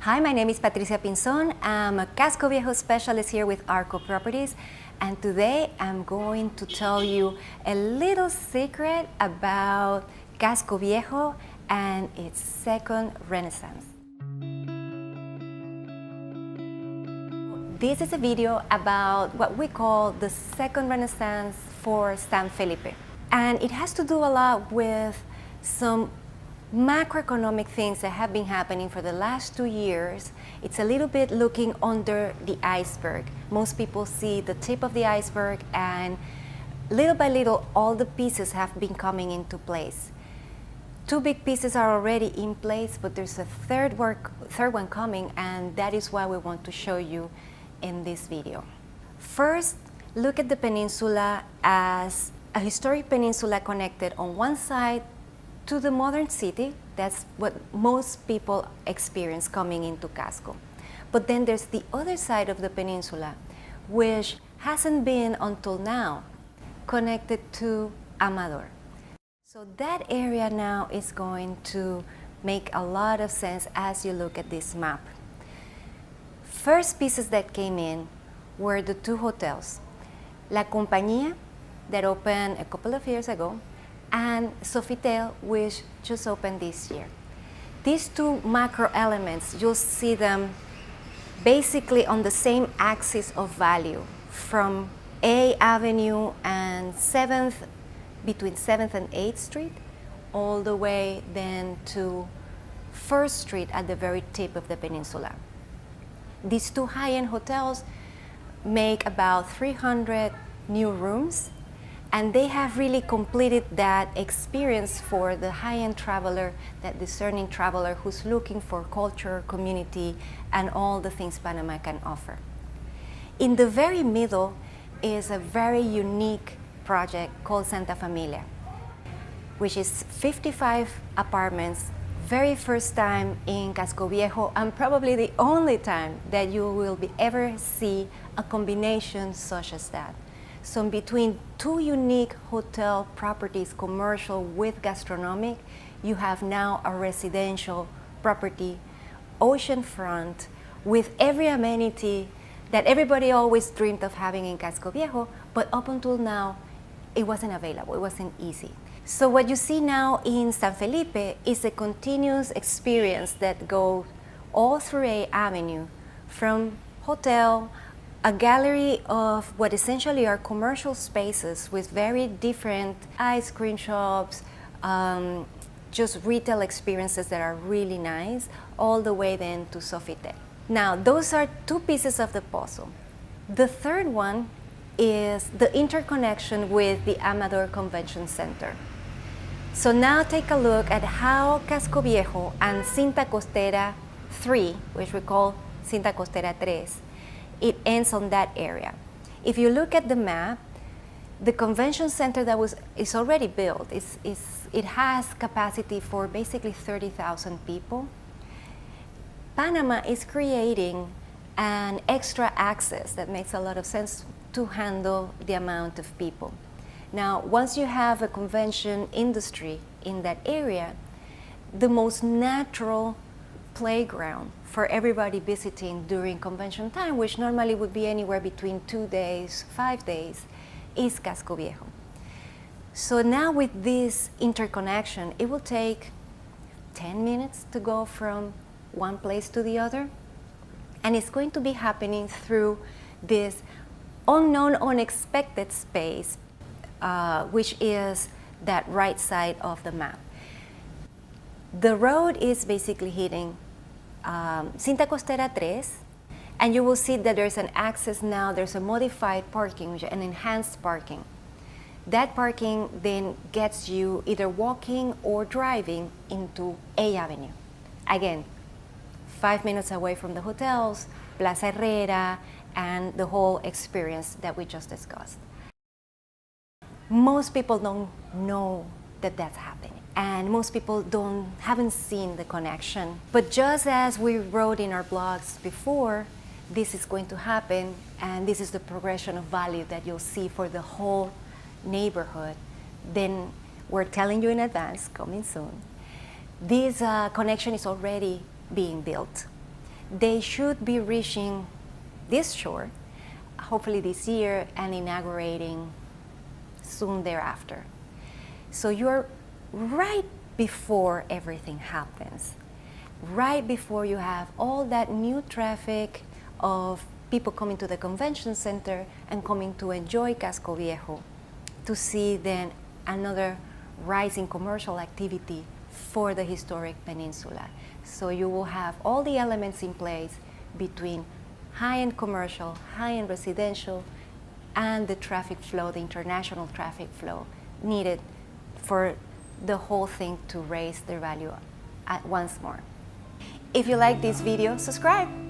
Hi, my name is Patricia Pinzon. I'm a Casco Viejo specialist here with Arco Properties, and today I'm going to tell you a little secret about Casco Viejo and its second renaissance. This is a video about what we call the second renaissance for San Felipe. And it has to do a lot with some macroeconomic things that have been happening for the last 2 years. It's a little bit looking under the iceberg. Most people see the tip of the iceberg, and little by little all the pieces have been coming into place. 2 big pieces are already in place, but there's a third one coming, and that is what we want to show you in this video. First, look at the peninsula as a historic peninsula connected on one side to the modern city. That's what most people experience coming into Casco. But then there's the other side of the peninsula, which hasn't been until now connected to Amador. So that area now is going to make a lot of sense as you look at this map. First pieces that came in were the 2 hotels, La Compañía, that opened a couple of years ago, and Sofitel, which just opened this year. These 2 macro elements, you'll see them basically on the same axis of value, from A Avenue and 7th, between 7th and 8th Street, all the way then to 1st Street at the very tip of the peninsula. These 2 high-end hotels make about 300 new rooms, and they have really completed that experience for the high-end traveler, that discerning traveler who's looking for culture, community, and all the things Panama can offer. In the very middle is a very unique project called Santa Familia, which is 55 apartments, very first time in Casco Viejo, and probably the only time that you will ever see a combination such as that. So in between 2 unique hotel properties, commercial with gastronomic, you have now a residential property, oceanfront, with every amenity that everybody always dreamed of having in Casco Viejo, but up until now, it wasn't available, it wasn't easy. So what you see now in San Felipe is a continuous experience that goes all through A Avenue, from hotel, a gallery of what essentially are commercial spaces with very different ice cream shops, just retail experiences that are really nice, all the way then to Sofitel. Now, those are 2 pieces of the puzzle. The third one is the interconnection with the Amador Convention Center. So now take a look at how Casco Viejo and Cinta Costera 3, which we call Cinta Costera 3, it ends on that area. If you look at the map, the convention center that is already built, it has capacity for basically 30,000 people. Panama is creating an extra access that makes a lot of sense to handle the amount of people. Now, once you have a convention industry in that area, the most natural playground for everybody visiting during convention time, which normally would be anywhere between 2 days, 5 days, is Casco Viejo. So now with this interconnection, it will take 10 minutes to go from one place to the other, and it's going to be happening through this unknown, unexpected space, which is that right side of the map. The road is basically hitting Cinta Costera 3, and you will see that there's an access now, there's a modified parking, an enhanced parking. That parking then gets you either walking or driving into A Avenue. Again, 5 minutes away from the hotels, Plaza Herrera, and the whole experience that we just discussed. Most people don't know that that's happening, and most people haven't seen the connection. But just as we wrote in our blogs before, this is going to happen, and this is the progression of value that you'll see for the whole neighborhood. Then we're telling you in advance, coming soon. This connection is already being built. They should be reaching this shore, hopefully this year, and inaugurating soon thereafter. So you're right before everything happens, right before you have all that new traffic of people coming to the convention center and coming to enjoy Casco Viejo, to see then another rise in commercial activity for the historic peninsula. So you will have all the elements in place between high-end commercial, high-end residential, and the traffic flow, the international traffic flow needed for the whole thing to raise their value once more. If you like this video, subscribe.